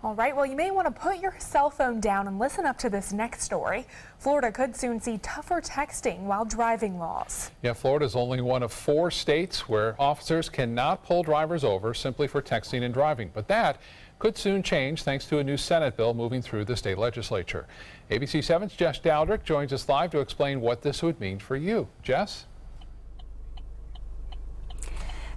All right, well, you may want to put your cell phone down and listen up to this next story. Florida could soon see tougher texting while driving laws. Yeah, Florida is only one of 4 states where officers cannot pull drivers over simply for texting and driving. But that could soon change thanks to a new Senate bill moving through the state legislature. ABC 7's Jess Dowdrick joins us live to explain what this would mean for you. Jess?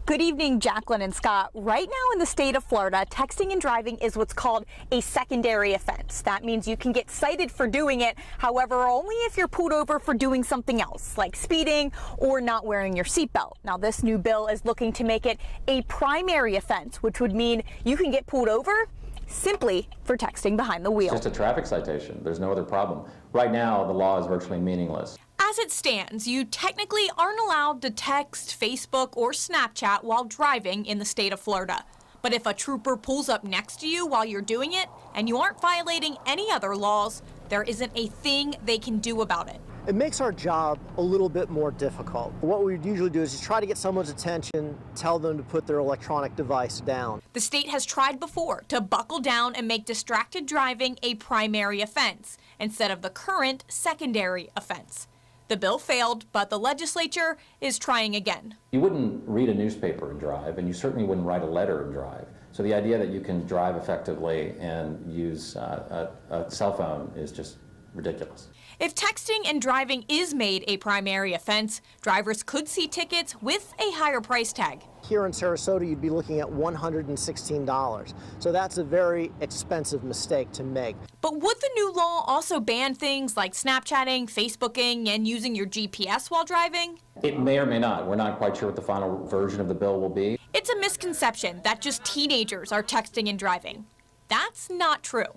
Good evening, Jacqueline and Scott. Right now in the state of Florida, texting and driving is what's called a secondary offense. That means you can get cited for doing it, however, only if you're pulled over for doing something else, like speeding or not wearing your seatbelt. Now, this new bill is looking to make it a primary offense, which would mean you can get pulled over simply for texting behind the wheel. It's just a traffic citation. There's no other problem. Right now, the law is virtually meaningless. As it stands, you technically aren't allowed to text, Facebook, or Snapchat while driving in the state of Florida. But if a trooper pulls up next to you while you're doing it, and you aren't violating any other laws, there isn't a thing they can do about it. It makes our job a little bit more difficult. What we usually do is just try to get someone's attention, tell them to put their electronic device down. The state has tried before to buckle down and make distracted driving a primary offense instead of the current secondary offense. The bill failed, but the legislature is trying again. You wouldn't read a newspaper and drive, and you certainly wouldn't write a letter and drive. So the idea that you can drive effectively and use a cell phone is just ridiculous. If texting and driving is made a primary offense, drivers could see tickets with a higher price tag. Here in Sarasota, you'd be looking at $116. So that's a very expensive mistake to make. But would the new law also ban things like Snapchatting, Facebooking, and using your GPS while driving? It may or may not. We're not quite sure what the final version of the bill will be. It's a misconception that just teenagers are texting and driving. That's not true.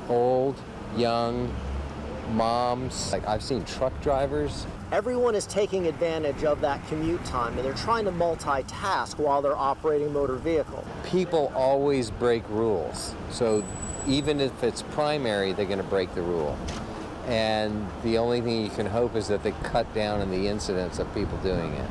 Old, young, moms, like I've seen truck drivers. Everyone is taking advantage of that commute time, and they're trying to multitask while they're operating motor vehicle. People always break rules, so even if it's primary, they're going to break the rule. And the only thing you can hope is that they cut down on the incidence of people doing it.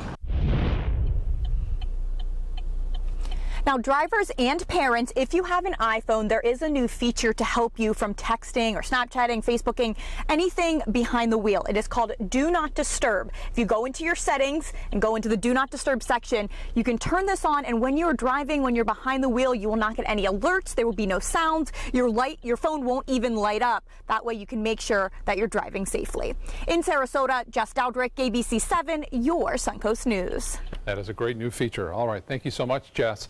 Now, drivers and parents, if you have an iPhone, there is a new feature to help you from texting or Snapchatting, Facebooking, anything behind the wheel. It is called Do Not Disturb. If you go into your settings and go into the Do Not Disturb section, you can turn this on, and when you're driving, when you're behind the wheel, you will not get any alerts. There will be no sounds. Your phone won't even light up. That way you can make sure that you're driving safely. In Sarasota, Jess Dowdrick, ABC 7, your Suncoast News. That is a great new feature. All right, thank you so much, Jess.